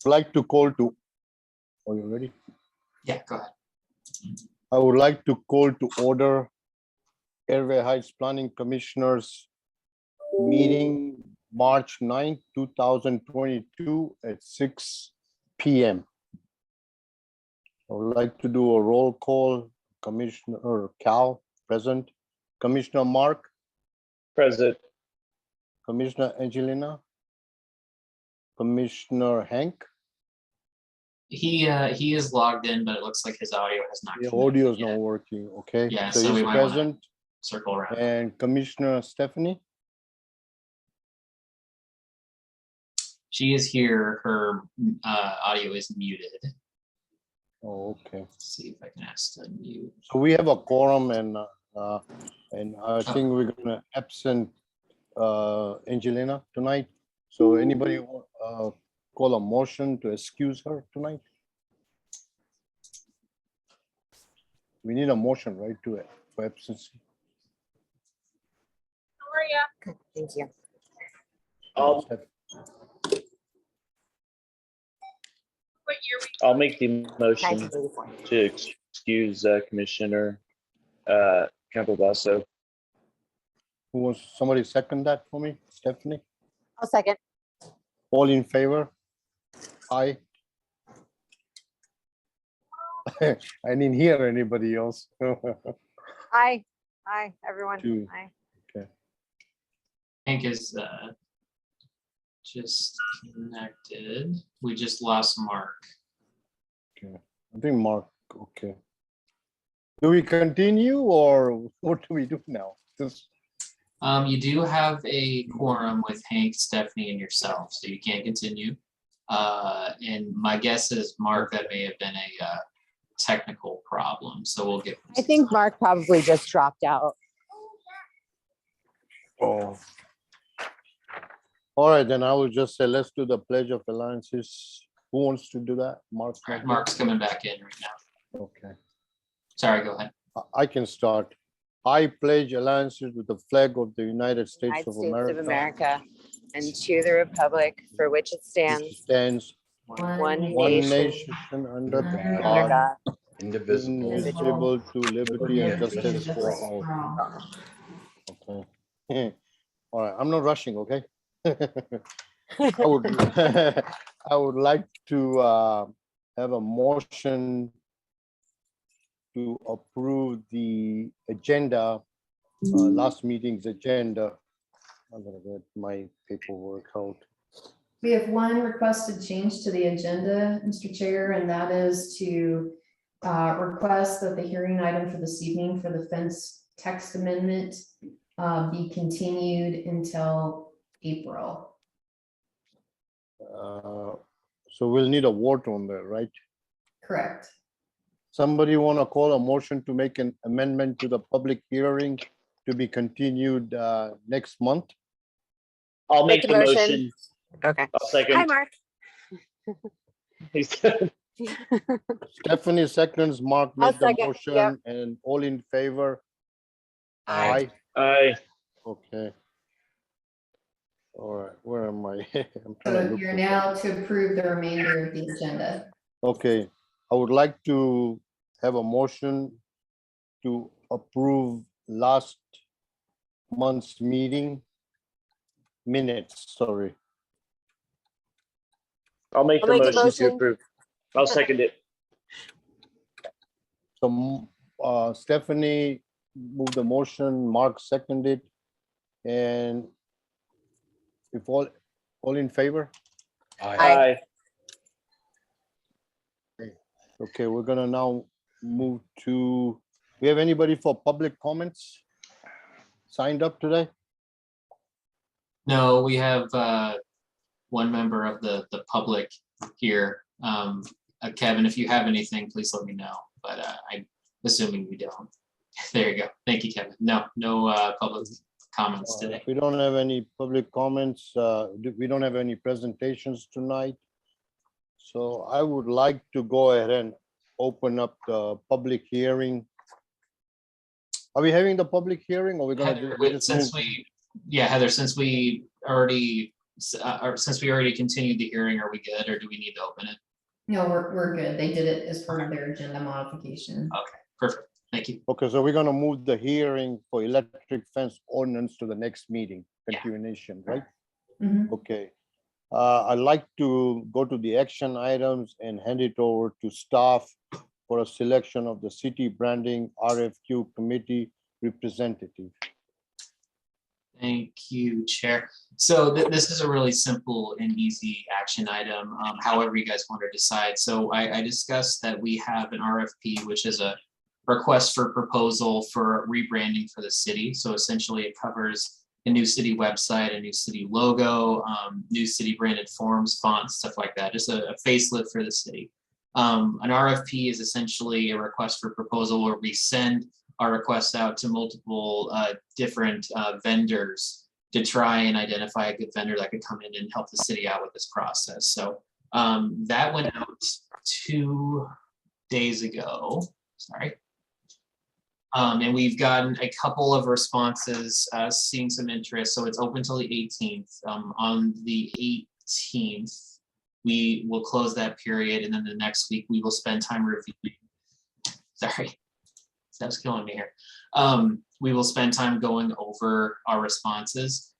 like to call to, are you ready? Yeah, go ahead. I would like to call to order Airway Heights Planning Commissioners meeting March 9th, 2022 at 6 p.m. I would like to do a roll call. Commissioner Cal, present. Commissioner Mark, Present. Commissioner Angelina, Commissioner Hank. He is logged in, but it looks like his audio has not. The connected audio is yet. not working, okay? Yeah, So so we he's might wanna present. Circle around. And Commissioner Stephanie, She is here. Her audio is muted. oh, okay. Let's see if I can ask to mute. So we have a quorum and I think we're gonna absent Angelina tonight. So anybody call a motion to excuse her tonight? We need a motion, right, to for absence. How are you? Good, thank you. What year I'll make the motion 1984. to excuse Commissioner Campobasso. Who wants, somebody second that for me? Stephanie? I'll second. All in favor? Aye. I didn't hear anybody else. Aye, aye, everyone. Two. Aye. Hank is just connected. We just lost Mark. Okay, I think Mark, okay. Do we continue or what do we do now? Just, You do have a quorum with Hank, Stephanie, and yourself, so you can continue. And my guess is, Mark, that may have been a technical problem, so we'll get. I think Mark probably just dropped out. oh. All right, then I will just say, let's do the Pledge of Alliances. Who wants to do that? Mark's All not right, here? Mark's coming back in right now. Okay, Sorry, go ahead. I can start. I pledge alliances with the flag of the United States United of States America. of America and to the republic for which it Which stands, stands one one nation, nation under under God, God, Indivisible. indivisible to liberty and justice for all. Okay. All right, I'm not rushing, okay? I would, I would like to have a motion to approve the agenda, last meeting's agenda. I'm gonna get my paperwork out. We have one requested change to the agenda, Mr. Chair, and that is to request that the hearing item for this evening for the fence text amendment be continued until April. So we'll need a vote on that, right? Correct. Somebody want to call a motion to make an amendment to the public hearing to be continued next month? I'll make Make the the motion. motion. Okay. I'll Hi, second. Mark. He said, Stephanie seconds, Mark I'll made the second, motion, yeah. and all in favor? Aye. aye. Okay. All right, where am I? I'm trying to So look you're for now to approve the remainder of the agenda. Okay, I would like to have a motion to approve last month's meeting minutes, sorry. I'll make I'll the make the motion to motion. approve. I'll second it. So Stephanie moved the motion, Mark seconded, and if all in favor? Aye. Okay, we're gonna now move to, we have anybody for public comments signed up today? No, we have one member of the public here. Kevin, if you have anything, please let me know, but I'm assuming we don't. There you go. Thank you, Kevin. No public comments today. If we don't have any public comments, we don't have any presentations tonight. So I would like to go ahead and open up the public hearing. Are we having the public hearing or we're gonna do? Heather, since we already or since we already continued the hearing, are we good, or do we need to open it? No, we're good. They did it as part of their agenda modification. Perfect, thank you. Okay, so we're gonna move the hearing for electric fence ordinance to the next meeting, Yeah. continuation, right? Mhm. Okay. I'd like to go to the action items and hand it over to staff for a selection of the city branding RFQ committee representative. Thank you, Chair. So this is a really simple and easy action item, however you guys want to decide. So I discussed that we have an RFP, which is a request for proposal for rebranding for the city. So essentially it covers a new city website, a new city logo, new city branded forms, fonts, stuff like that, just a facelift for the city. An RFP is essentially a request for proposal where we send our requests out to multiple different vendors to try and identify a good vendor that could come in and help the city out with this process. So that went out 2 days ago, sorry. And we've gotten a couple of responses, seeing some interest. So it's open till the 18th. On the 18th, we will close that period. And then the next week we will spend time reviewing. Sorry, that's killing me here. We will spend time going over our responses.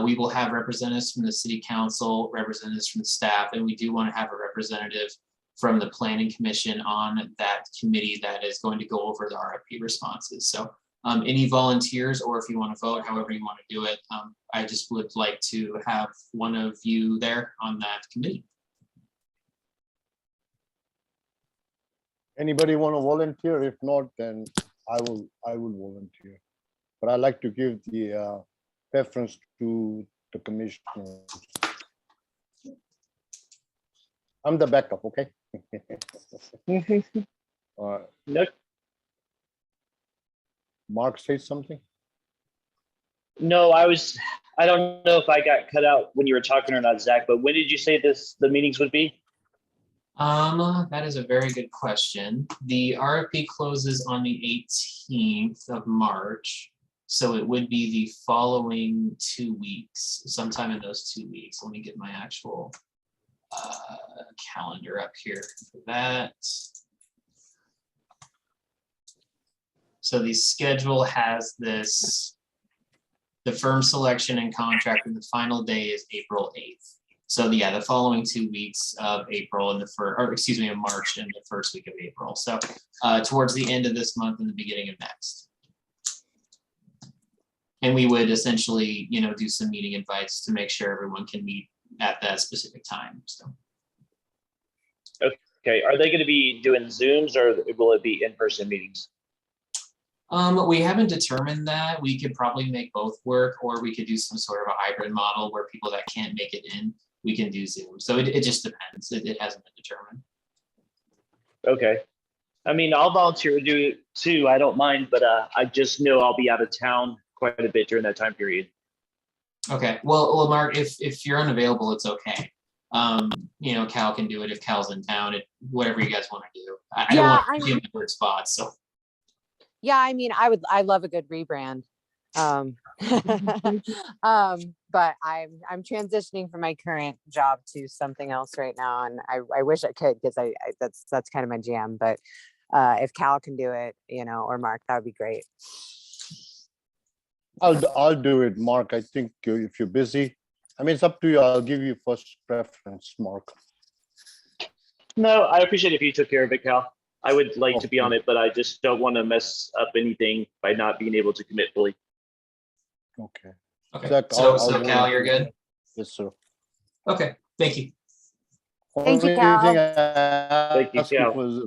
We will have representatives from the city council, representatives from the staff, and we do want to have a representative from the planning commission on that committee that is going to go over the RFP responses. So any volunteers, or if you want to vote, however you want to do it, I just would like to have one of you there on that committee. Anybody want to volunteer? If not, then I will volunteer. But I like to give the preference to the commissioners. I'm the backup, okay? No, Mark, say something. no, I don't know if I got cut out when you were talking or not, Zach, but when did you say the meetings would be? That is a very good question. The RFP closes on the 18th of March. So it would be the following 2 weeks, sometime in those 2 weeks. Let me get my actual calendar up here for that. So the schedule has this, the firm selection and contract, and the final day is April 8th. So yeah, the following 2 weeks of April and of March and the first week of April. So towards the end of this month and the beginning of next. And we would essentially, do some meeting invites to make sure everyone can meet at that specific time. So. Okay, are they going to be doing Zooms or will it be in-person meetings? We haven't determined that. We could probably make both work, or we could do some sort of a hybrid model where people that can't make it in, we can do Zoom. So it just depends. It hasn't been determined. Okay. I mean, I'll volunteer to do it too. I don't mind, but I just know I'll be out of town quite a bit during that time period. Okay. Well, Mark, if you're unavailable, it's okay. Cal can do it if Cal's in town. Whatever you guys want to do. I don't want to be in the weird spot. So. Yeah, I mean, I love a good rebrand. But I'm transitioning from my current job to something else right now, and I wish I could, because I that's kind of my jam. But if Cal can do it, or Mark, that would be great. I'll do it, Mark. I think if you're busy, I mean, it's up to you. I'll give you first preference, Mark. No, I appreciate if you took care of it, Cal. I would like to be on it, but I just don't want to mess up anything by not being able to commit fully. Okay. Okay. Zach, So I'll Cal, you're good? Yes, sir. Okay. Thank you. Thank you, Only Cal. thing I Thank you, ask you Cal. for is a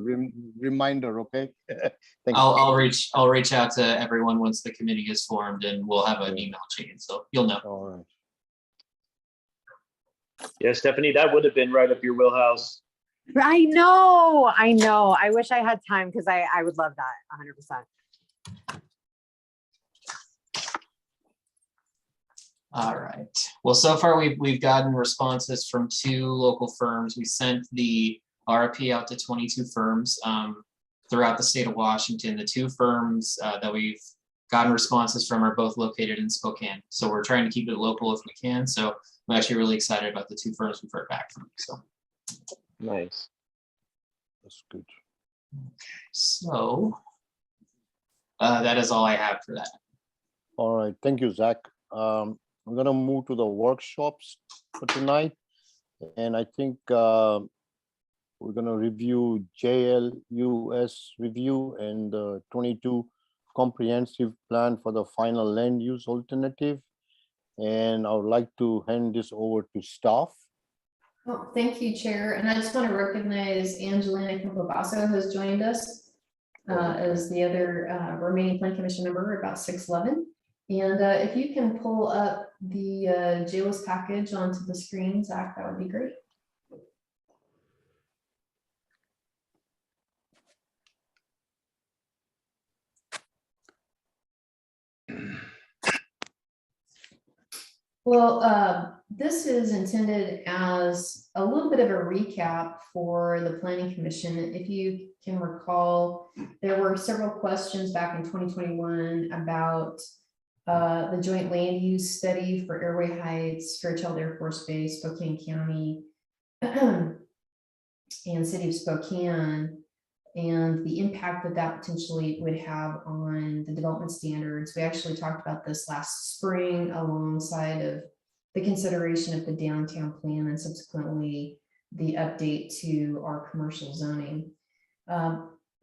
reminder, okay? Thank you. I'll reach out to everyone once the committee is formed, and we'll have an email chain, so you'll know. All right. Yeah, Stephanie, that would have been right up your wheelhouse. I know. I wish I had time, because I would love that 100%. All right. Well, so far we've gotten responses from 2 local firms. We sent the RFP out to 22 firms throughout the state of Washington. The 2 firms that we've gotten responses from are both located in Spokane. So we're trying to keep it local if we can. So I'm actually really excited about the two firms we've heard back from. So, Nice. That's good. so that is all I have for that. All right, thank you, Zach. I'm gonna move to the workshops for tonight. And I think we're gonna review JLUS review and the 22 comprehensive plan for the final land use alternative. And I would like to hand this over to staff. Oh, thank you, Chair. And I just want to recognize Angelina Campobasso has joined us as the other remaining Plan Commission member, about 6'11". And if you can pull up the JLUS package onto the screen, Zach, that would be great. Well, this is intended as a little bit of a recap for the Planning Commission. If you can recall, there were several questions back in 2021 about the joint land use study for Airway Heights, Fairchild Air Force Base, Spokane County, and City of Spokane, and the impact that that potentially would have on the development standards. We actually talked about this last spring alongside of the consideration of the downtown plan and subsequently the update to our commercial zoning.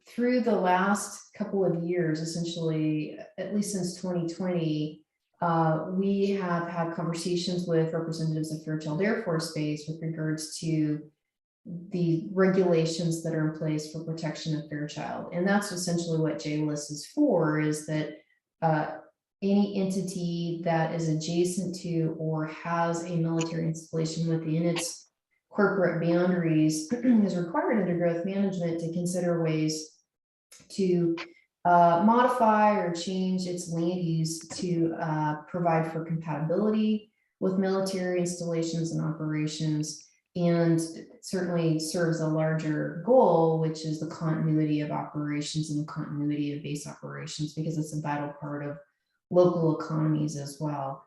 Through the last couple of years, essentially, at least since 2020, we have had conversations with representatives of Fairchild Air Force Base with regards to the regulations that are in place for protection of Fairchild. And that's essentially what JLUS is for, is that any entity that is adjacent to or has a military installation within its corporate boundaries is required under growth management to consider ways to modify or change its land use to provide for compatibility with military installations and operations, and certainly serves a larger goal, which is the continuity of operations and the continuity of base operations, because it's a vital part of local economies as well.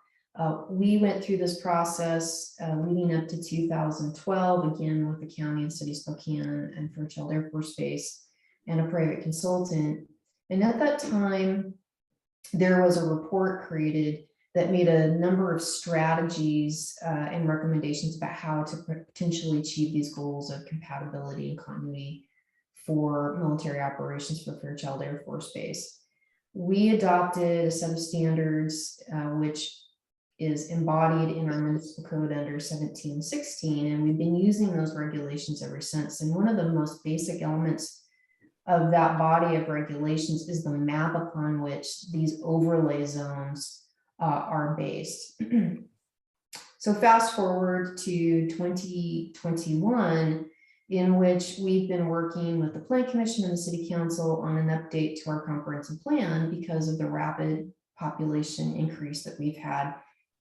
We went through this process leading up to 2012, again with the county and city of Spokane and Fairchild Air Force Base and a private consultant. And at that time, there was a report created that made a number of strategies and recommendations about how to potentially achieve these goals of compatibility and continuity for military operations for Fairchild Air Force Base. We adopted a set of standards which is embodied in our municipal code under 1716, and we've been using those regulations ever since. And one of the most basic elements of that body of regulations is the map upon which these overlay zones are based. So fast forward to 2021, in which we've been working with the Plan Commission and the City Council on an update to our comprehensive plan because of the rapid population increase that we've had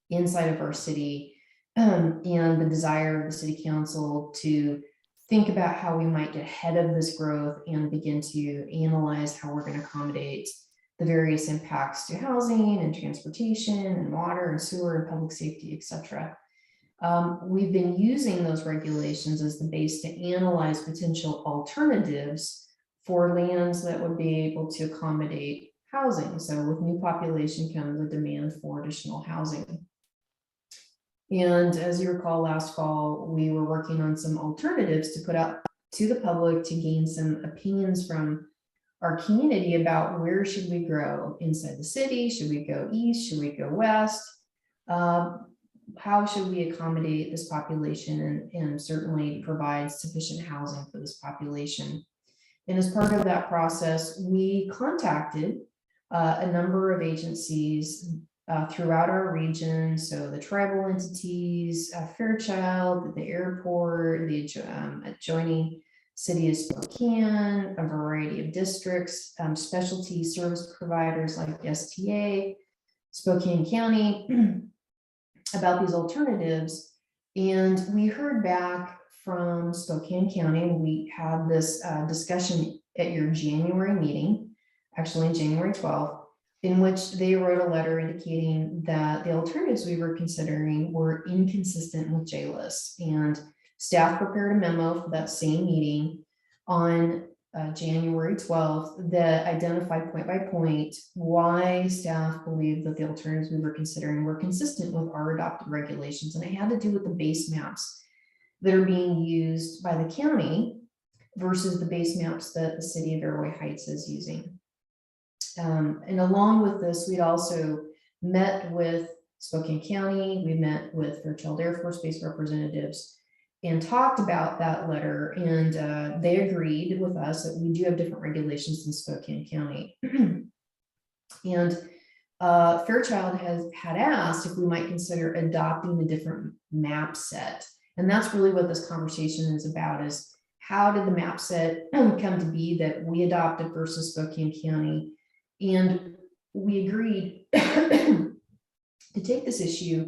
inside of our city, and the desire of the City Council to think about how we might get ahead of this growth and begin to analyze how we're going to accommodate the various impacts to housing and transportation and water and sewer and public safety, etc. We've been using those regulations as the base to analyze potential alternatives for lands that would be able to accommodate housing. So with new population comes a demand for additional housing. And as you recall, last fall, we were working on some alternatives to put out to the public to gain some opinions from our community about where should we grow inside the city? Should we go east? Should we go west? How should we accommodate this population and certainly provide sufficient housing for this population? And as part of that process, we contacted a number of agencies throughout our region. So the tribal entities, Fairchild, the airport, the adjoining city of Spokane, a variety of districts, specialty service providers like STA, Spokane County, about these alternatives. And we heard back from Spokane County, and we had this discussion at your January meeting, actually January 12th, in which they wrote a letter indicating that the alternatives we were considering were inconsistent with JLIS. And staff prepared a memo for that same meeting on January 12th that identified point by point why staff believed that the alternatives we were considering were consistent with our adopted regulations. And it had to do with the base maps that are being used by the county versus the base maps that the city of Airway Heights is using. And along with this, we'd also met with Spokane County, we met with Fairchild Air Force Base representatives and talked about that letter, and they agreed with us that we do have different regulations in Spokane County. And Fairchild had asked if we might consider adopting a different map set. And that's really what this conversation is about, is how did the map set come to be that we adopted versus Spokane County? And we agreed to take this issue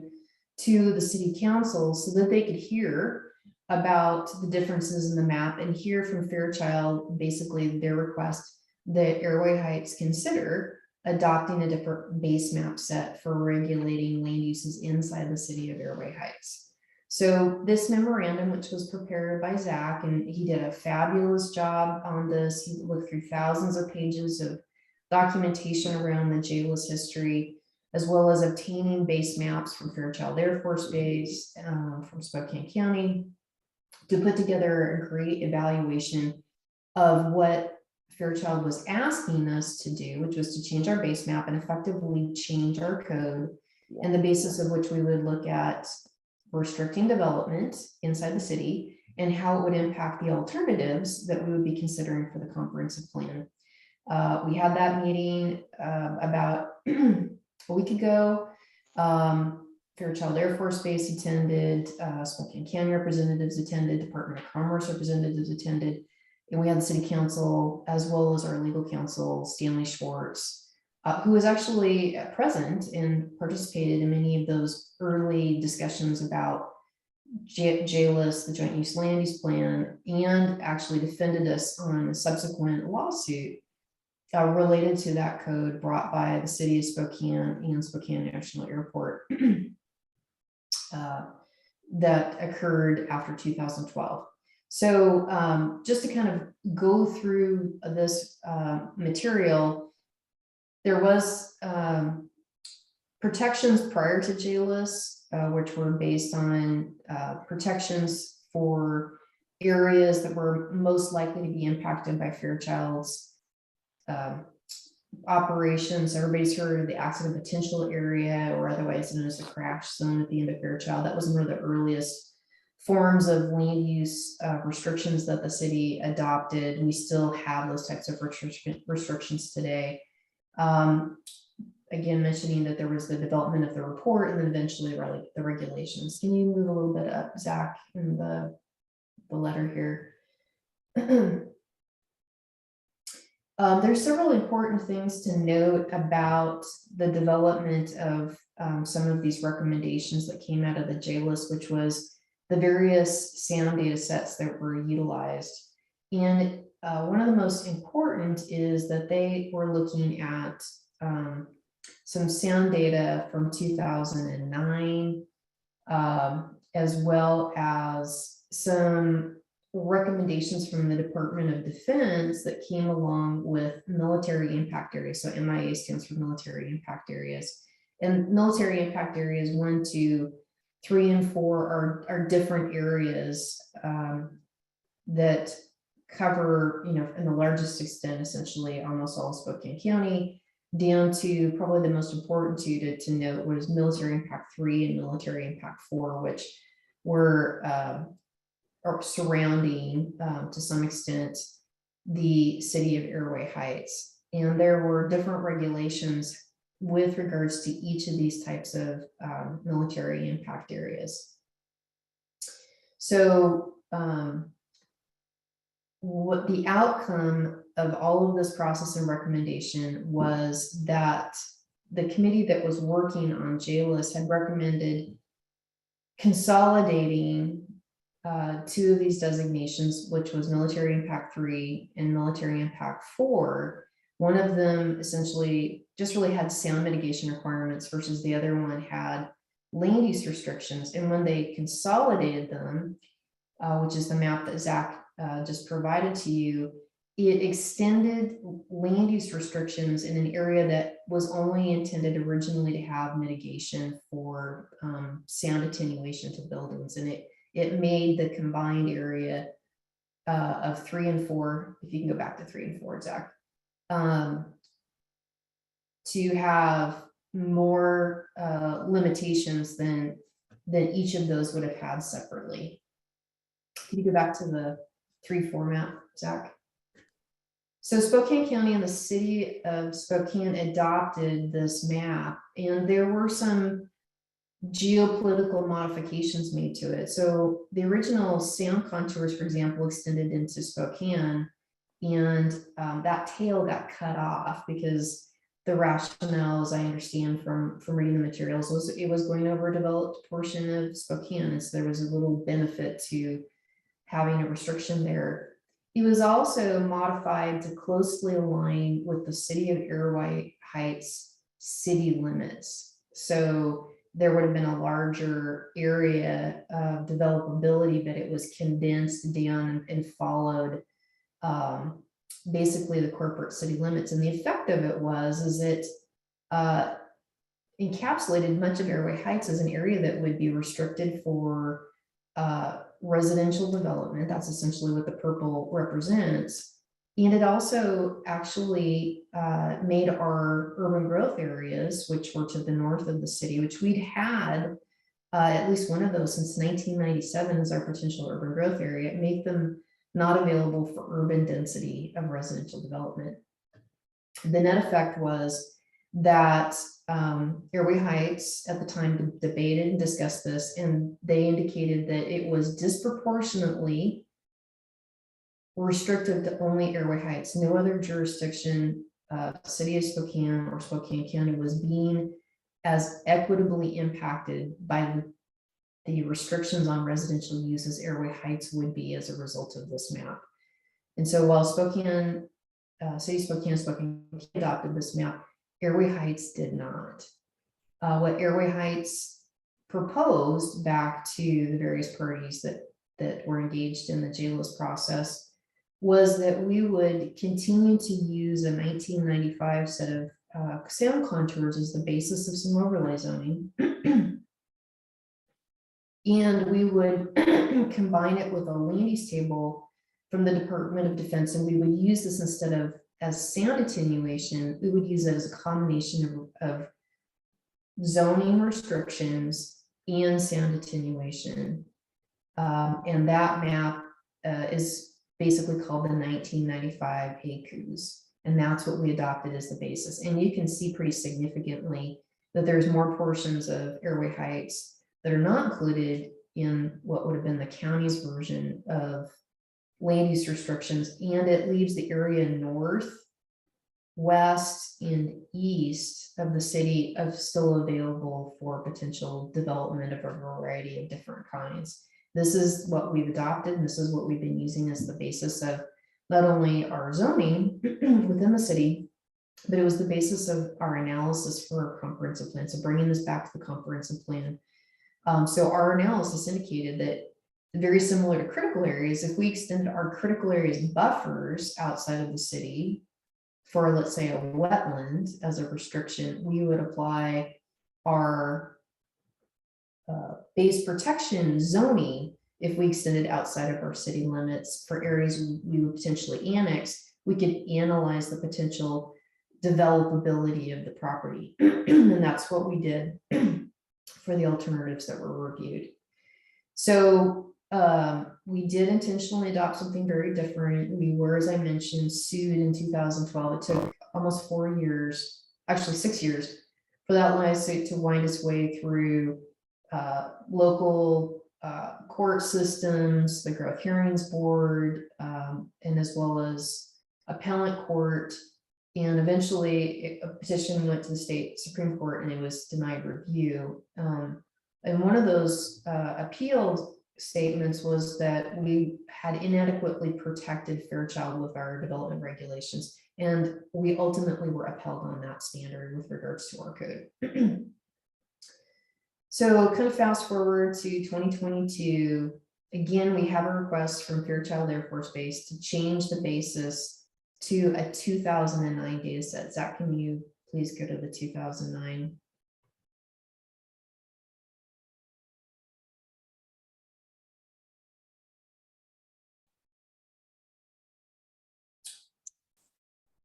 to the city council so that they could hear about the differences in the map and hear from Fairchild, basically their request that Airway Heights consider adopting a different base map set for regulating land uses inside the city of Airway Heights. So this memorandum, which was prepared by Zach, and he did a fabulous job on this. He looked through thousands of pages of documentation around the JLIS history, as well as obtaining base maps from Fairchild Air Force Base, from Spokane County, to put together a great evaluation of what Fairchild was asking us to do, which was to change our base map and effectively change our code, and the basis of which we would look at restricting development inside the city and how it would impact the alternatives that we would be considering for the comprehensive plan. We had that meeting about a week ago. Fairchild Air Force Base attended, Spokane County representatives attended, Department of Commerce representatives attended, and we had the city council as well as our legal counsel, Stanley Schwartz, who was actually present and participated in many of those early discussions about JLIS, the Joint Use Land Use Plan, and actually defended us on a subsequent lawsuit related to that code brought by the city of Spokane and Spokane National Airport that occurred after 2012. So just to kind of go through this material, there was protections prior to JLIS, which were based on protections for areas that were most likely to be impacted by Fairchild's operations. Everybody's heard of the accident potential area, or otherwise known as the crash zone at the end of Fairchild. That was one of the earliest forms of land use restrictions that the city adopted. We still have those types of restrictions today. Again, mentioning that there was the development of the report and then eventually the regulations. Can you move a little bit up, Zach, in the letter here? There's several important things to note about the development of some of these recommendations that came out of the JLIS, which was the various sound data sets that were utilized. And one of the most important is that they were looking at some sound data from 2009, as well as some recommendations from the Department of Defense that came along with military impact areas. So MIA stands for military impact areas. And military impact areas 1, 2, 3, and 4 are different areas that cover, in the largest extent, essentially almost all of Spokane County, down to probably the most important to note was military impact 3 and military impact 4, which were or surrounding to some extent the city of Airway Heights. And there were different regulations with regards to each of these types of military impact areas. So what the outcome of all of this process and recommendation was that the committee that was working on JLIS had recommended consolidating 2 of these designations, which was military impact 3 and military impact 4, One of them essentially just really had sound mitigation requirements versus the other one had land use restrictions. And when they consolidated them, which is the map that Zach just provided to you, it extended land use restrictions in an area that was only intended originally to have mitigation for sound attenuation to buildings. And it made the combined area of 3 and 4, if you can go back to 3 and 4, Zach, to have more limitations than each of those would have had separately. Can you go back to the 3-4 map, Zach? So Spokane County and the city of Spokane adopted this map, and there were some geopolitical modifications made to it. So the original sound contours, for example, extended into Spokane, and that tail got cut off because the rationale, as I understand from reading the materials, was it was going over a developed portion of Spokane, and so there was a little benefit to having a restriction there. It was also modified to closely align with the city of Airway Heights city limits. So there would have been a larger area of developability, but it was condensed down and followed basically the corporate city limits. And the effect of it is it encapsulated much of Airway Heights as an area that would be restricted for residential development. That's essentially what the purple represents. And it also actually made our urban growth areas, which were to the north of the city, which we'd had at least one of those since 1997 as our potential urban growth area, make them not available for urban density of residential development. The net effect was that Airway Heights at the time debated and discussed this, and they indicated that it was disproportionately restricted to only Airway Heights. No other jurisdiction, city of Spokane or Spokane County, was being as equitably impacted by the restrictions on residential use as Airway Heights would be as a result of this map. And so while Spokane, city of Spokane adopted this map, Airway Heights did not. What Airway Heights proposed back to the various parties that were engaged in the JLIS process was that we would continue to use a 1995 set of sound contours as the basis of some overlay zoning. And we would combine it with a land use table from the Department of Defense, and we would use this instead of as sound attenuation, we would use it as a combination of zoning restrictions and sound attenuation. And that map is basically called the 1995 ACUs. And that's what we adopted as the basis. And you can see pretty significantly that there's more portions of Airway Heights that are not included in what would have been the county's version of land use restrictions, and it leaves the area north, west, and east of the city of still available for potential development of a variety of different kinds. This is what we've adopted, and this is what we've been using as the basis of not only our zoning within the city, but it was the basis of our analysis for our comprehensive plan. So bringing this back to the comprehensive plan. So our analysis indicated that, very similar to critical areas, if we extend our critical areas buffers outside of the city for, let's say, a wetland as a restriction, we would apply our base protection zoning. If we extended outside of our city limits for areas we would potentially annex, we could analyze the potential developability of the property. And that's what we did for the alternatives that were reviewed. So we did intentionally adopt something very different. We were, as I mentioned, sued in 2012. It took almost 4 years, actually 6 years, for that lawsuit to wind its way through local court systems, the Growth Hearings Board, and as well as appellate court. And eventually a petition went to the state Supreme Court and it was denied review. And one of those appealed statements was that we had inadequately protected Fairchild with our development regulations. And we ultimately were upheld on that standard with regards to our code. So kind of fast forward to 2022, again, we have a request from Fairchild Air Force Base to change the basis to a 2009 data set. Zach, can you please go to the 2009?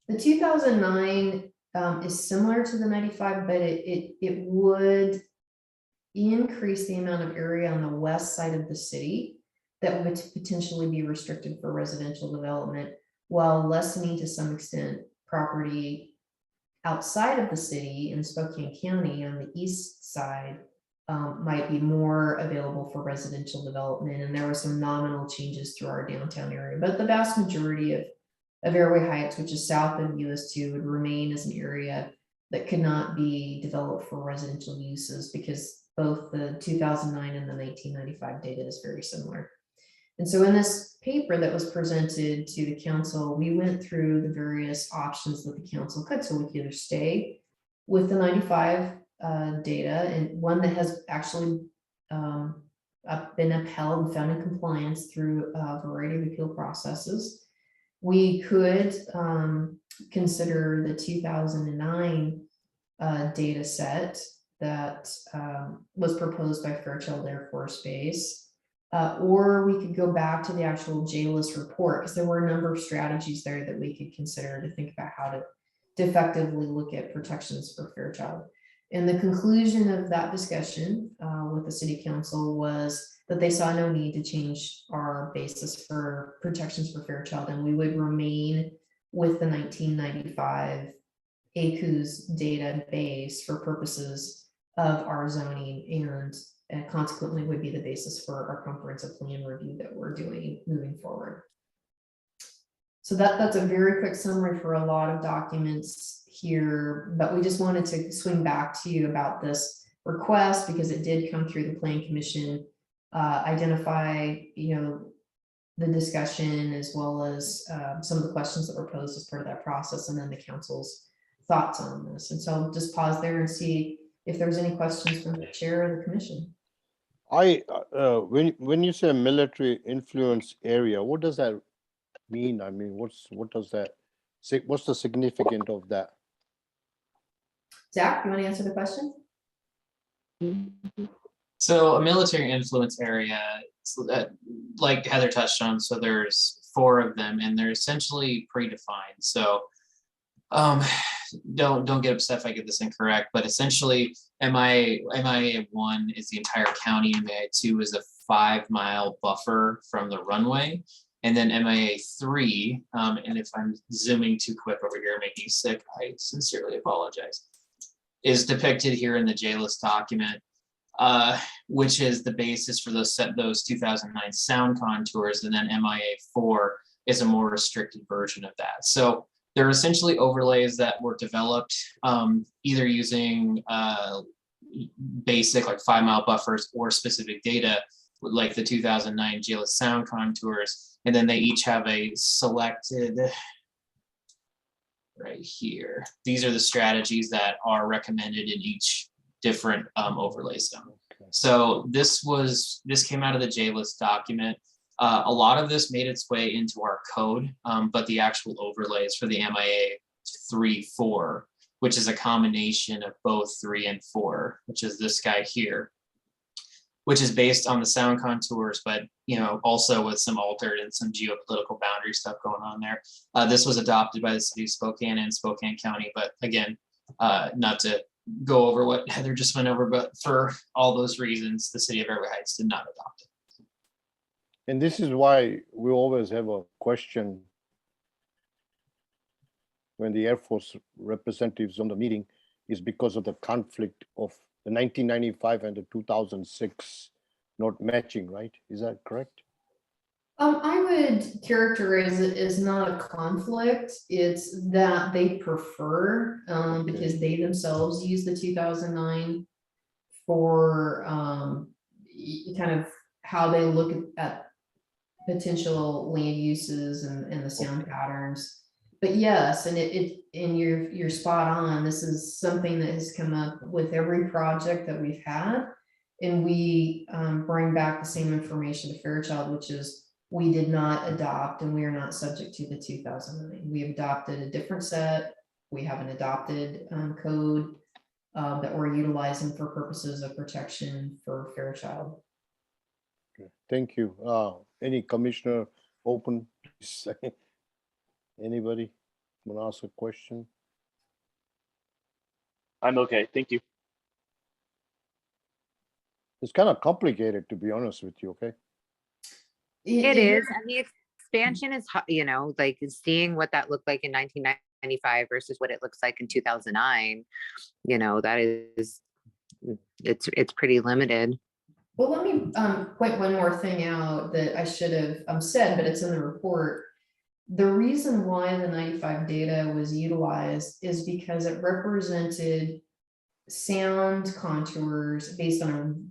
The 2009 is similar to the 95, but it would increase the amount of area on the west side of the city that would potentially be restricted for residential development, while lessening to some extent property outside of the city in Spokane County on the east side might be more available for residential development. And there were some nominal changes through our downtown area, but the vast majority of Airway Heights, which is south of US 2, would remain as an area that could not be developed for residential uses, because both the 2009 and the 1995 data is very similar. And so in this paper that was presented to the council, we went through the various options that the council could. So we could either stay with the 95 data, and one that has actually been upheld and found in compliance through a variety of appeal processes. We could consider the 2009 data set that was proposed by Fairchild Air Force Base, or we could go back to the actual JLIS report, because there were a number of strategies there that we could consider to think about how to effectively look at protections for Fairchild. And the conclusion of that discussion with the city council was that they saw no need to change our basis for protections for Fairchild, and we would remain with the 1995 ACU's database for purposes of our zoning, and consequently would be the basis for our comprehensive plan review that we're doing moving forward. So that's a very quick summary for a lot of documents here, but we just wanted to swing back to you about this request because it did come through the Plan Commission, identify, the discussion as well as some of the questions that were posed as part of that process, and then the council's thoughts on this. And so I'll just pause there and see if there's any questions from the chair of the commission. When you say military influence area, what does that mean? I mean, what does that say? What's the significance of that? Zach, you want to answer the question? So a military influence area, so that, like Heather touched on, so there's 4 of them and they're essentially predefined. So don't get upset if I get this incorrect, but essentially MIA 1 is the entire county, MIA 2 is a 5-mile buffer from the runway, and then MIA 3, and if I'm zooming too quick over here, making you sick, I sincerely apologize, is depicted here in the JLIS document, which is the basis for those 2009 sound contours, and then MIA 4 is a more restricted version of that. So they're essentially overlays that were developed either using basic like 5-mile buffers or specific data like the 2009 JLIS sound contours, and then they each have a selected right here. These are the strategies that are recommended in each different overlay zone. Okay. So this came out of the JLIS document. A lot of this made its way into our code, but the actual overlays for the MIA 3-4, which is a combination of both 3 and 4, which is this guy here, which is based on the sound contours, but also with some altered and some geopolitical boundary stuff going on there. This was adopted by the city of Spokane and Spokane County, but again, not to go over what Heather just went over, but for all those reasons, the city of Airway Heights did not adopt it. And this is why we always have a question when the Air Force representatives on the meeting, is because of the conflict of the 1995 and the 2006 not matching, right? Is that correct? I would characterize it as not a conflict. It's that they prefer, because they themselves use the 2009 for kind of how they look at potential land uses and the sound patterns. But yes, and you're spot on. This is something that has come up with every project that we've had. And we bring back the same information to Fairchild, which is we did not adopt and we are not subject to the 2009. We have adopted a different set. We have an adopted code that we're utilizing for purposes of protection for Fairchild. Okay, thank you. Any commissioner open? Please. Anybody want to ask a question? I'm okay, thank you. It's kind of complicated, to be honest with you, okay? It is, and the expansion is, you know, like seeing what that looked like in 1995 versus what it looks like in 2009, you know, that is, it's pretty limited. Well, let me point one more thing out that I should have said, but it's in the report. The reason why the 95 data was utilized is because it represented sound contours based on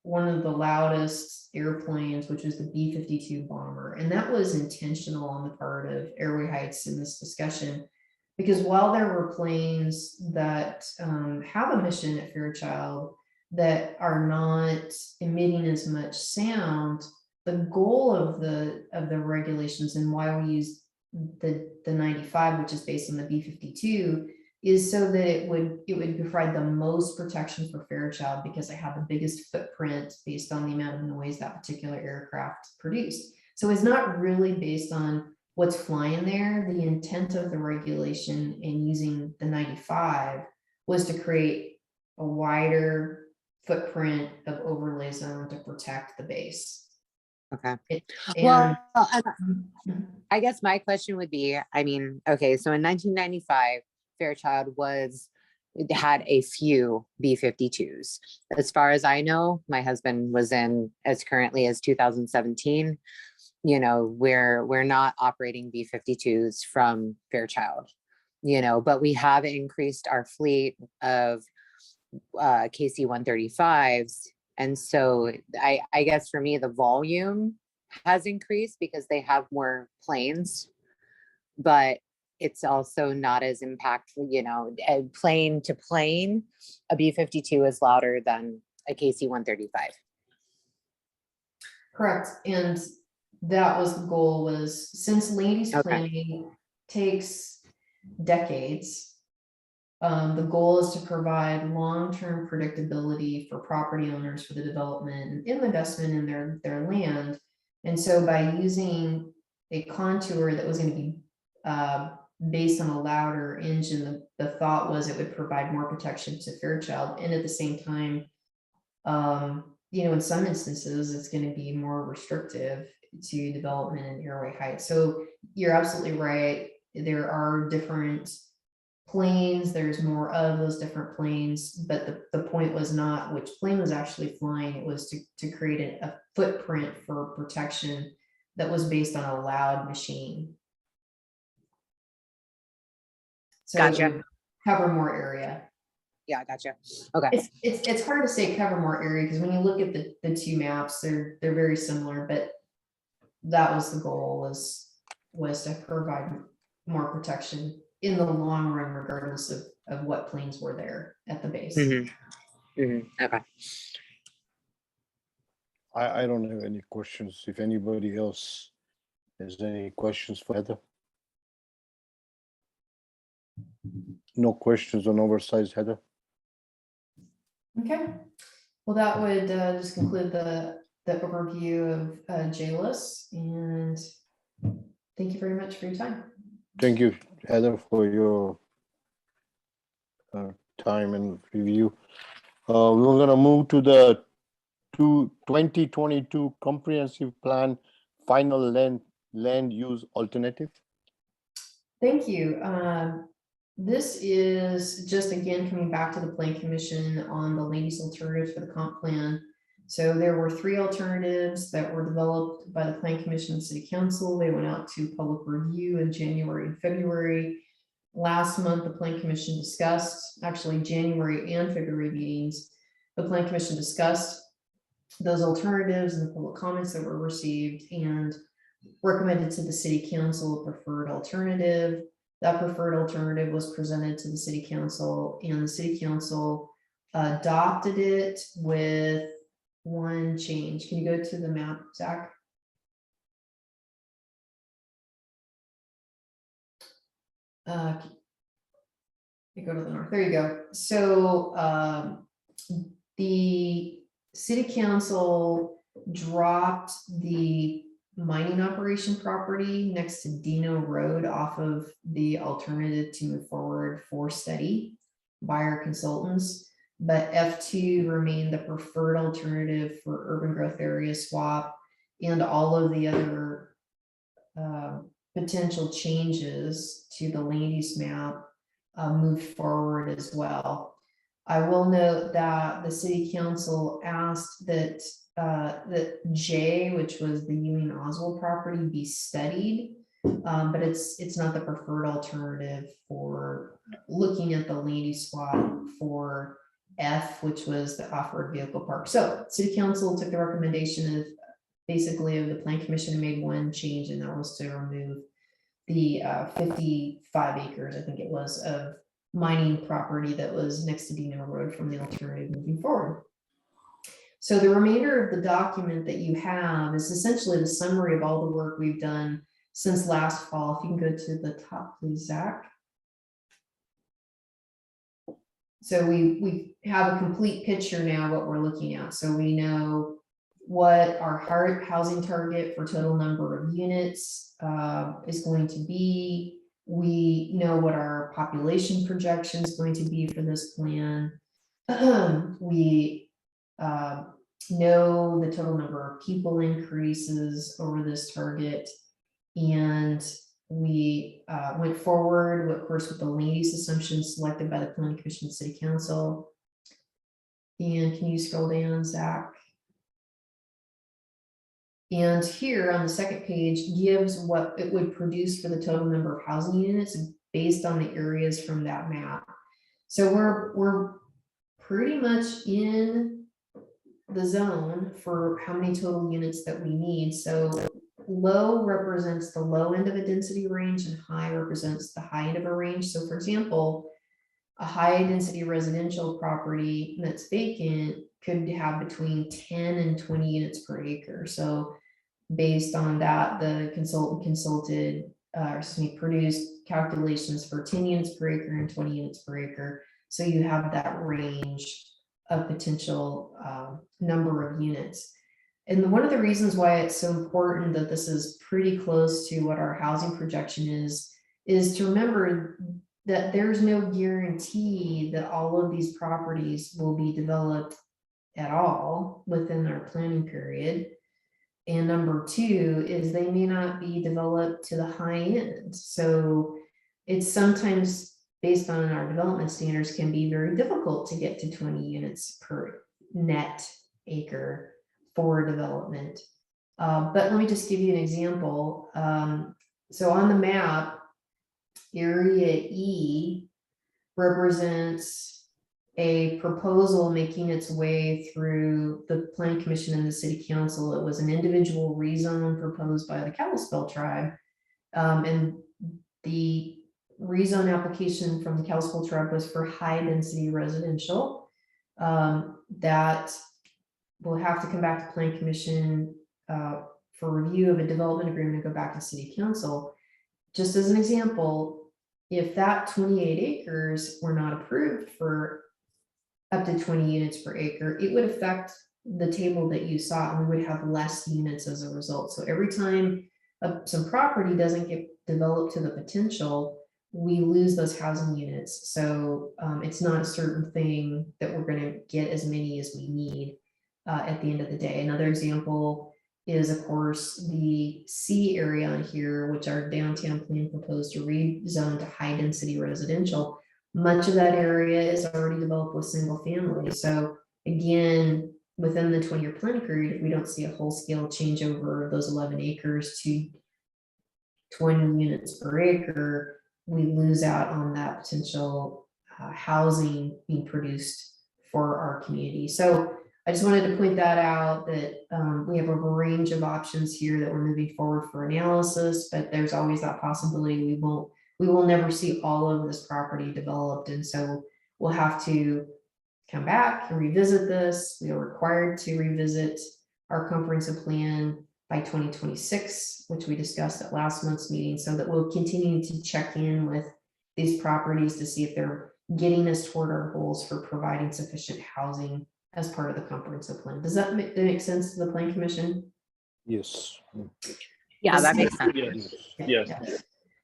one of the loudest airplanes, which was the B-52 bomber. And that was intentional on the part of Airway Heights in this discussion, because while there were planes that have a mission at Fairchild that are not emitting as much sound, the goal of the regulations and why we use the 95, which is based on the B-52, is so that it would provide the most protection for Fairchild because they have the biggest footprint based on the amount of noise that particular aircraft produced. So it's not really based on what's flying there. The intent of the regulation in using the 95 was to create a wider footprint of overlay zone to protect the base. Okay. And Well, I guess my question would be, I mean, okay, so in 1995, Fairchild had a few B-52s. As far as I know, my husband was in as currently as 2017. You know, we're not operating B-52s from Fairchild, you know, but we have increased our fleet of KC-135s. And so I guess for me, the volume has increased because they have more planes, but it's also not as impactful, you know, plane to plane, a B-52 is louder than a KC-135. correct. And that was the goal, was since land use Okay. planning takes decades, the goal is to provide long-term predictability for property owners for the development and investment in their land. And so by using a contour that was going to be based on a louder engine, the thought was it would provide more protection to Fairchild, and at the same time, you know, in some instances, it's going to be more restrictive to development in Airway Heights. So you're absolutely right. There are different planes, there's more of those different planes, but the point was not which plane was actually flying, it was to create a footprint for protection that was based on a loud machine. So it Gotcha. would cover more area. Yeah, gotcha. Okay. It's hard to say cover more area because when you look at the two maps, they're very similar, but that was the goal, was to provide more protection in the long run, regardless of what planes were there at the base. Okay. I don't have any questions. If anybody else has any questions for Heather? No questions on oversized, Heather? Okay, well, that would just conclude the overview of JLIS, and thank you very much for your time. Thank you, Heather, for your time and review. We're gonna move to the 2022 comprehensive plan final land use alternative. Thank you. This is just again coming back to the Plan Commission on the land use alternatives for the comp plan. So there were 3 alternatives that were developed by the Plan Commission and City Council. They went out to public review in January and February. Last month, the Plan Commission discussed, actually January and February meetings, the Plan Commission discussed those alternatives and the public comments that were received and recommended to the City Council a preferred alternative. That preferred alternative was presented to the city council, and the city council adopted it with one change. Can you go to the map, Zach? You go to the north. There you go. So the city council dropped the mining operation property next to Dino Road off of the alternative to move forward for study by our consultants. But F2 remained the preferred alternative for urban growth area swap, and all of the other potential changes to the land use map moved forward as well. I will note that the city council asked that that J, which was the Ewing Oswald property, be studied, but it's not the preferred alternative for looking at the land use swap for F, which was the off-road vehicle park. So city council took the recommendation of basically of the plan commission and made one change, and that was to remove the 55 acres, I think it was, of mining property that was next to Dino Road from the alternative moving forward. So the remainder of the document that you have is essentially the summary of all the work we've done since last fall. If you can go to the top, please, Zach. So we have a complete picture now what we're looking at. So we know what our hard housing target for total number of units is going to be. We know what our population projection is going to be for this plan. We know the total number of people increases over this target. And we went forward, of course, with the land use assumptions selected by the Planning Commission and City Council. And can you scroll down, Zach? And here on the second page gives what it would produce for the total number of housing units based on the areas from that map. So we're pretty much in the zone for how many total units that we need. So low represents the low end of a density range and high represents the high end of a range. So for example, a high density residential property that's vacant could have between 10 and 20 units per acre. So based on that, the produced calculations for 10 units per acre and 20 units per acre. So you have that range of potential number of units. And one of the reasons why it's so important that this is pretty close to what our housing projection is to remember that there's no guarantee that all of these properties will be developed at all within our planning period. And number two is they may not be developed to the high end. So it's sometimes based on our development standards can be very difficult to get to 20 units per net acre for development. But let me just give you an example. So on the map, area E represents a proposal making its way through the Planning Commission and the City Council. It was an individual rezone proposed by the Kalispel tribe. And the rezone application from the Kalispel tribe was for high density residential. That will have to come back to Planning Commission for review of a development agreement and go back to City Council. Just as an example, if that 28 acres were not approved for up to 20 units per acre, it would affect the table that you saw, and we would have less units as a result. So every time some property doesn't get developed to the potential, we lose those housing units. So it's not a certain thing that we're going to get as many as we need at the end of the day. Another example is, of course, the C area on here, which our downtown plan proposed to rezone to high density residential. Much of that area is already developed with single family. So again, within the 20-year planning period, if we don't see a whole scale change over those 11 acres to 20 units per acre, we lose out on that potential housing being produced for our community. So I just wanted to point that out, that we have a range of options here that we're moving forward for analysis, but there's always that possibility we won't we will never see all of this property developed. And so we'll have to come back and revisit this. We are required to revisit our comprehensive plan by 2026, which we discussed at last month's meeting, so that we'll continue to check in with these properties to see if they're getting us toward our goals for providing sufficient housing as part of the comprehensive plan. Does that make sense to the Plan Commission? Yes. Yeah, that makes sense. Yes, Okay, yes. yeah.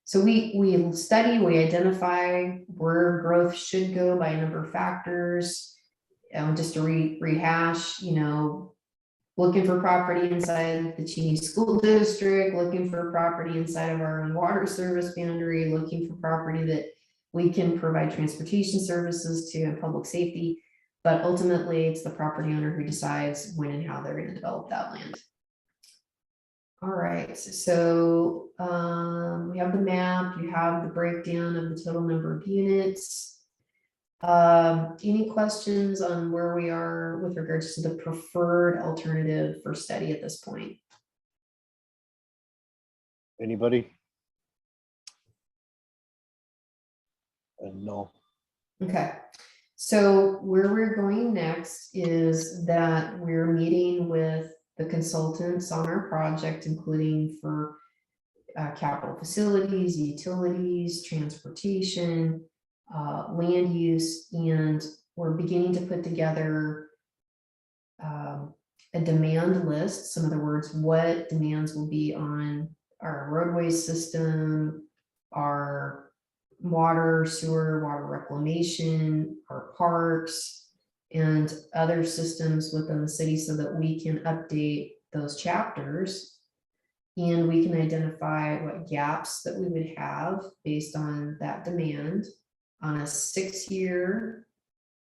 So we study, we identify where growth should go by a number of factors. Just to rehash, looking for property inside the Cheney School District, looking for property inside of our own water service boundary, looking for property that we can provide transportation services to and public safety. But ultimately, it's the property owner who decides when and how they're going to develop that land. All right, so we have the map, you have the breakdown of the total number of units. Any questions on where we are with regards to the preferred alternative for study at this point? Anybody? No. Okay, so where we're going next is that we're meeting with the consultants on our project, including for capital facilities, utilities, transportation, land use, and we're beginning to put together a demand list. So in other words, what demands will be on our roadway system, our water, sewer, water reclamation, our parks, and other systems within the city, so that we can update those chapters and we can identify what gaps that we would have based on that demand on a 6-year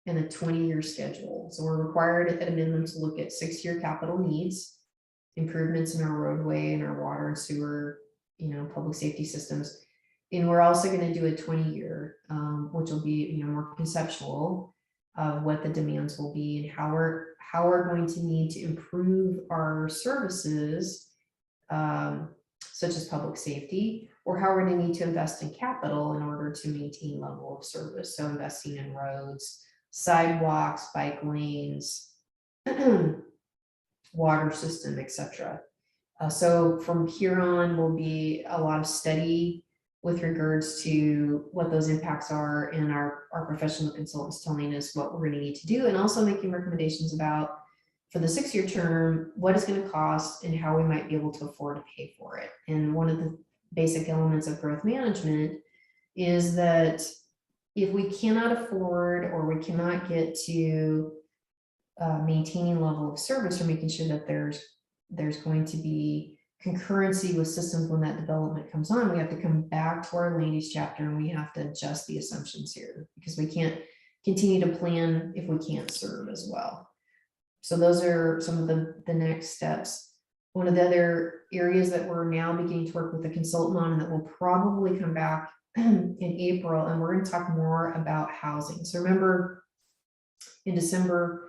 and a 20-year schedule. So we're required at a minimum to look at 6-year capital needs, improvements in our roadway and our water and sewer, public safety systems. And we're also going to do a 20-year, which will be, more conceptual of what the demands will be and how we're going to need to improve our services, such as public safety, or how we're going to need to invest in capital in order to maintain level of service. So investing in roads, sidewalks, bike lanes, water system, etc. So from here on will be a lot of study with regards to what those impacts are, and our professional consultants telling us what we're going to need to do, and also making recommendations about, for the 6-year term, what it's going to cost and how we might be able to afford to pay for it. And one of the basic elements of growth management is that if we cannot afford, or we cannot get to maintaining level of service, or making sure that there's going to be concurrency with systems when that development comes on, we have to come back to our land use chapter and we have to adjust the assumptions here, because we can't continue to plan if we can't serve as well. So those are some of the next steps. One of the other areas that we're now beginning to work with the consultant on, and that will probably come back in April, and we're going to talk more about housing. So remember, in December,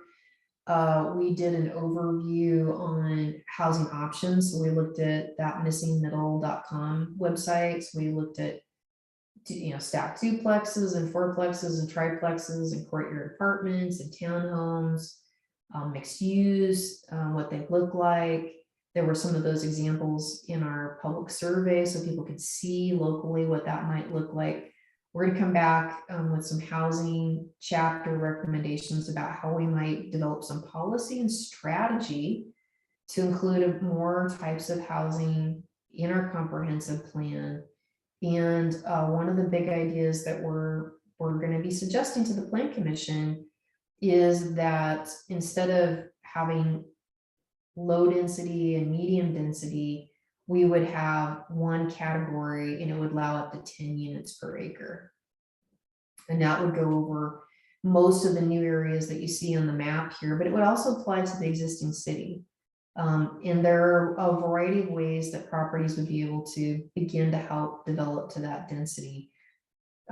we did an overview on housing options. So we looked at that missingmiddle.com websites. We looked at, stacked duplexes and fourplexes and triplexes and courtyard apartments and townhomes, mixed use, what they look like. There were some of those examples in our public survey, so people could see locally what that might look like. We're going to come back with some housing chapter recommendations about how we might develop some policy and strategy to include more types of housing in our comprehensive plan. And one of the big ideas that we're going to be suggesting to the Plan Commission is that instead of having low density and medium density, we would have one category, and it would allow up to 10 units per acre. And that would go over most of the new areas that you see on the map here, but it would also apply to the existing city. And there are a variety of ways that properties would be able to begin to help develop to that density.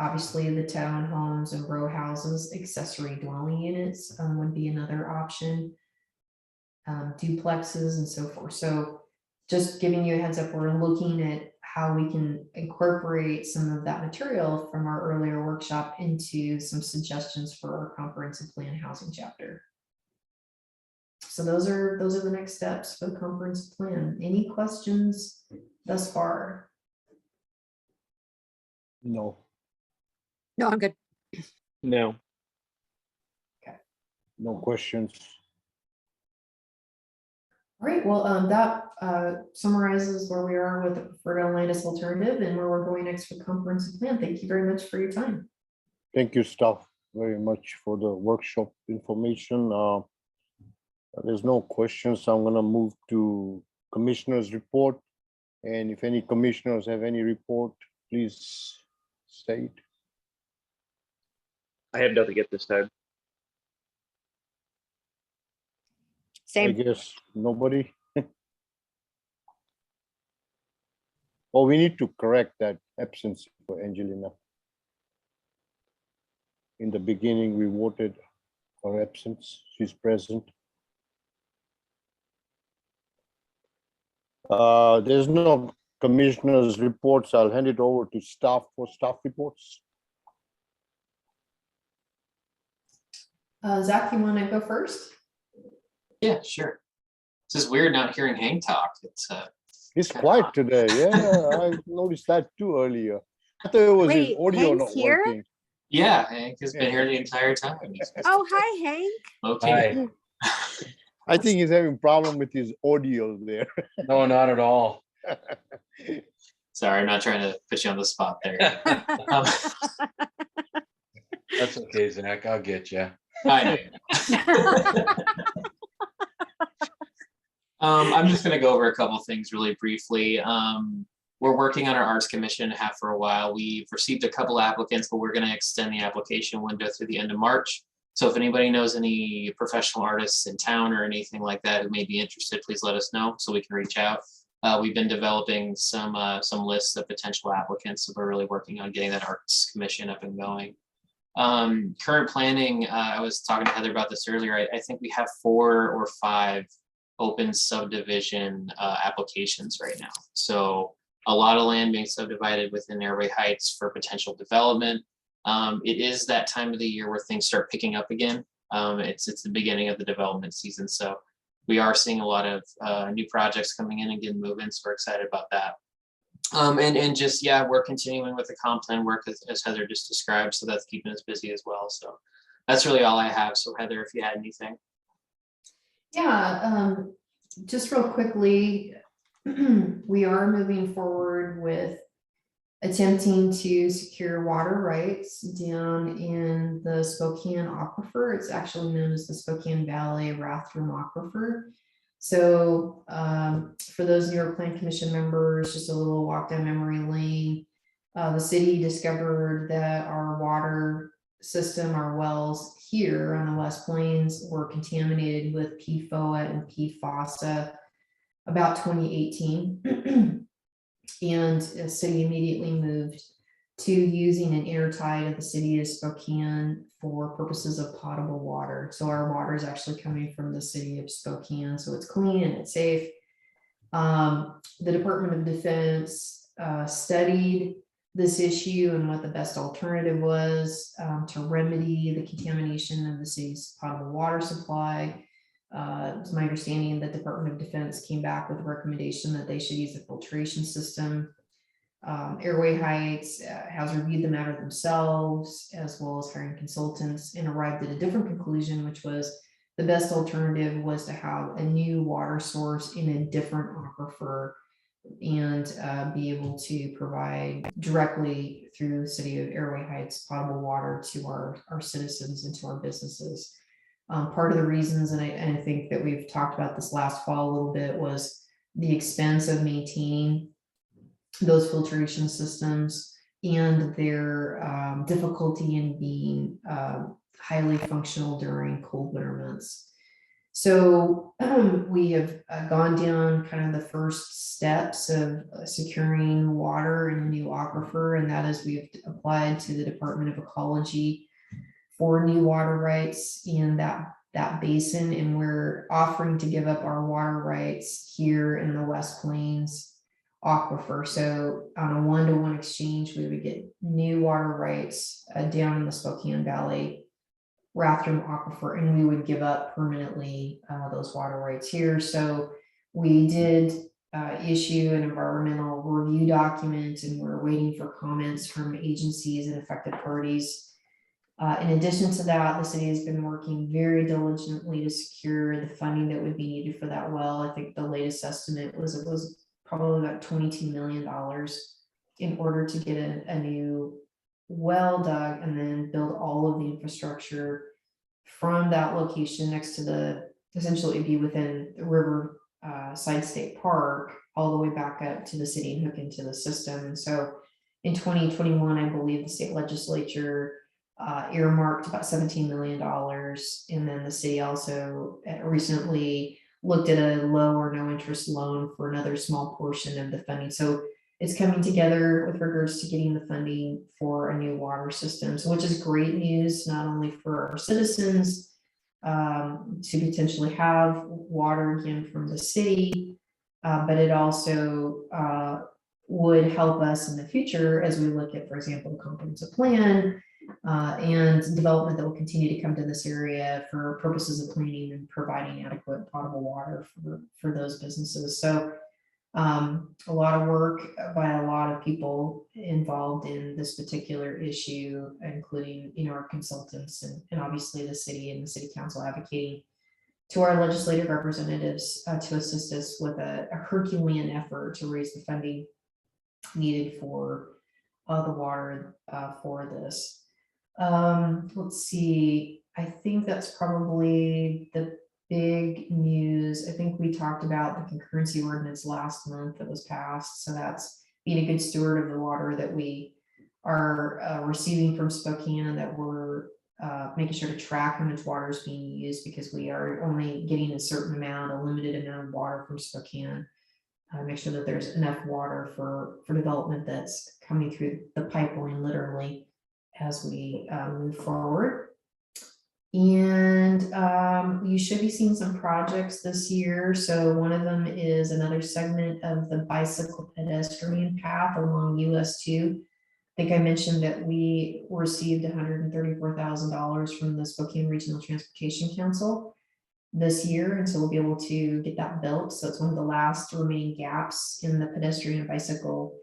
Obviously, the townhomes and row houses, accessory dwelling units would be another option, duplexes and so forth. So just giving you a heads up, we're looking at how we can incorporate some of that material from our earlier workshop into some suggestions for our comprehensive plan housing chapter. So those are the next steps for the comprehensive plan. Any questions thus far? No, No, I'm good. No. no questions. All right, well, that summarizes where we are with the preferred Atlantis alternative and where we're going next for the comprehensive plan. Thank you very much for your time. Thank you, staff, very much for the workshop information. There's no questions. I'm gonna move to commissioners' report. And if any commissioners have any report, please state. I have nothing at this time. I Same. guess nobody. Oh, we need to correct that absence for Angelina. In the beginning, we voted for absence. She's present. There's no commissioners' reports. I'll hand it over to staff for staff reports. Zach, you want to go first? Yeah, sure. This is weird not hearing Hank talk. It's He's kinda quiet odd. today. Yeah, I noticed that too earlier. I thought it was his Wait, audio Hank's not here? working. Yeah, Hank has been here the entire time. He's Oh, hi, Hank. okay. I think he's having problem with his audio there. No, not at all. Sorry, I'm not trying to put you on the spot there. Um, That's okay, Zach. I'll get you. I know. I'm just going to go over a couple of things really briefly. We're working on our Arts Commission, have for a while. We've received a couple applicants, but we're going to extend the application window through the end of March. So if anybody knows any professional artists in town or anything like that who may be interested, please let us know so we can reach out. We've been developing some lists of potential applicants, so we're really working on getting that Arts Commission up and going. Current planning, I was talking to Heather about this earlier. I think we have 4 or 5 open subdivision applications right now. So a lot of land being subdivided within Airway Heights for potential development. It is that time of the year where things start picking up again. It's the beginning of the development season. So we are seeing a lot of new projects coming in and getting moving. So we're excited about that. And just, yeah, we're continuing with the comp plan work as Heather just described. So that's keeping us busy as well. So that's really all I have. So Heather, if you had anything. Yeah, just real quickly, we are moving forward with attempting to secure water rights down in the Spokane Aquifer. It's actually known as the Spokane Valley Rathdrum Aquifer. So for those New York Plan Commission members, just a little walk down memory lane. The city discovered that our water system, our wells here on the West Plains were contaminated with PFOA and PFASA about 2018. And the city immediately moved to using an airtight of the city of Spokane for purposes of potable water. So our water is actually coming from the city of Spokane. So it's clean and it's safe. The Department of Defense studied this issue and what the best alternative was to remedy the contamination of the city's potable water supply. It's my understanding that the Department of Defense came back with a recommendation that they should use a filtration system. Airway Heights has reviewed the matter themselves, as well as hiring consultants, and arrived at a different conclusion, which was the best alternative was to have a new water source in a different aquifer and be able to provide directly through the city of Airway Heights potable water to our citizens and to our businesses. Part of the reasons, and I think that we've talked about this last fall a little bit, was the expense of maintaining those filtration systems and their difficulty in being highly functional during cold winter months. So we have gone down kind of the first steps of securing water in a new aquifer, and that is we've applied to the Department of Ecology for new water rights in that basin, and we're offering to give up our water rights here in the West Plains aquifer. So on a one-to-one exchange, we would get new water rights down in the Spokane Valley Rathdrum aquifer, and we would give up permanently those water rights here. So we did issue an environmental review document, and we're waiting for comments from agencies and affected parties. In addition to that, the city has been working very diligently to secure the funding that would be needed for that well. I think the latest estimate was it was probably about $22 million in order to get a new well dug and then build all of the infrastructure from that location next to the, essentially it'd be within the river side state park all the way back up to the city and hook into the system. And so in 2021, I believe the state legislature earmarked about $17 million. And then the city also recently looked at a low or no interest loan for another small portion of the funding. So it's coming together with regards to getting the funding for a new water system, so which is great news, not only for our citizens to potentially have water again from the city, but it also would help us in the future as we look at, for example, the comprehensive plan and development that will continue to come to this area for purposes of planning and providing adequate potable water for those businesses. So a lot of work by a lot of people involved in this particular issue, including, you know, our consultants and obviously the city and the city council advocating to our legislative representatives to assist us with a Herculean effort to raise the funding needed for the water for this. Let's see, I think that's probably the big news. I think we talked about the concurrency ordinance last month that was passed. So that's being a good steward of the water that we are receiving from Spokane, and that we're making sure to track how much water is being used, because we are only getting a certain amount, a limited amount of water from Spokane. Make sure that there's enough water for development that's coming through the pipeline literally as we move forward. And you should be seeing some projects this year. So one of them is another segment of the bicycle pedestrian path along US 2. I think I mentioned that we received $134,000 from the Spokane Regional Transportation Council this year, and so we'll be able to get that built. So it's one of the last remaining gaps in the pedestrian and bicycle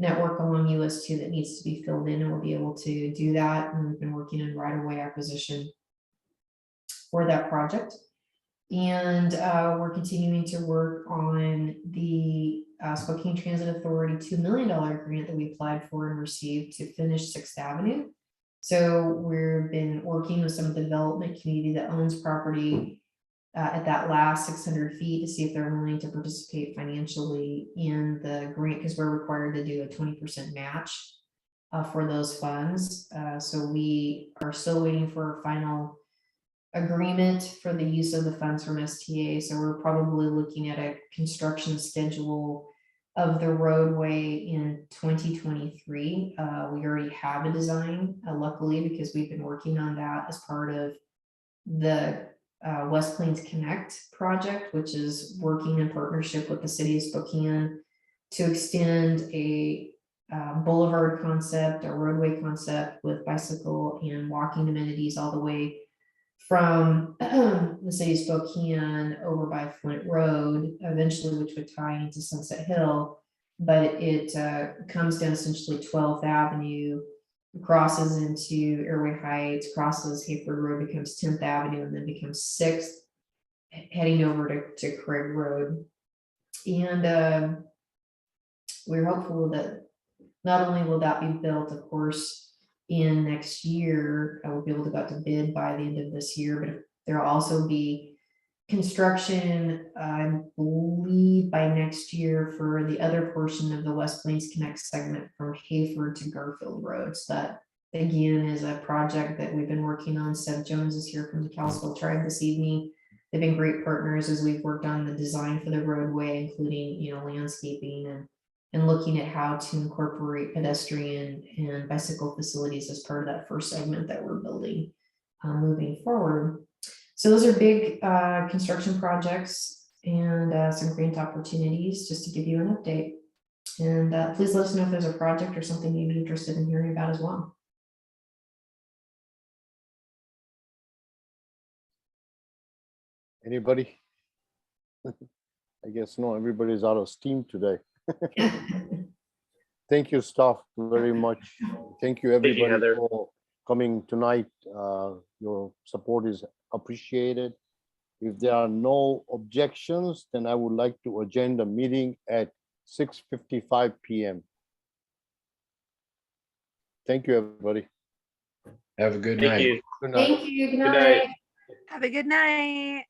network along US 2 that needs to be filled in, and we'll be able to do that. And we've been working on right-of-way acquisition for that project. And we're continuing to work on the Spokane Transit Authority $2 million grant that we applied for and received to finish 6th Avenue. So we've been working with some of the development community that owns property at that last 600 feet to see if they're willing to participate financially in the grant, because we're required to do a 20% match for those funds. So we are still waiting for a final agreement for the use of the funds from STA. So we're probably looking at a construction schedule of the roadway in 2023. We already have a design, luckily, because we've been working on that as part of the West Plains Connect project, which is working in partnership with the city of Spokane to extend a boulevard concept, a roadway concept with bicycle and walking amenities all the way from the city of Spokane over by Flint Road, eventually, which would tie into Sunset Hill. But it comes down essentially 12th Avenue, crosses into Airway Heights, crosses Hayford Road, becomes 10th Avenue, and then becomes 6th, heading over to Craig Road. And we're hopeful that not only will that be built, of course, in next year, I will be able to go out to bid by the end of this year, but there will also be construction, I believe, by next year for the other portion of the West Plains Connect segment from Hayford to Garfield Road. So that, again, is a project that we've been working on. Seth Jones is here from the Kalispell Tribe this evening. They've been great partners as we've worked on the design for the roadway, including, you know, landscaping and looking at how to incorporate pedestrian and bicycle facilities as part of that first segment that we're building moving forward. So those are big construction projects and some grant opportunities, just to give you an update. And please let us know if there's a project or something you'd be interested in hearing about as well. Anybody? I guess no, everybody's out of steam today. Thank you, staff, very much. Thank you, everybody, Heather. for coming tonight. Your support is appreciated. If there are no objections, then I would like to adjourn the meeting at 6:55 p.m. Thank you, everybody. Have a good Thank night. you. Good night. Thank you. Good Good night. night. Have a good night.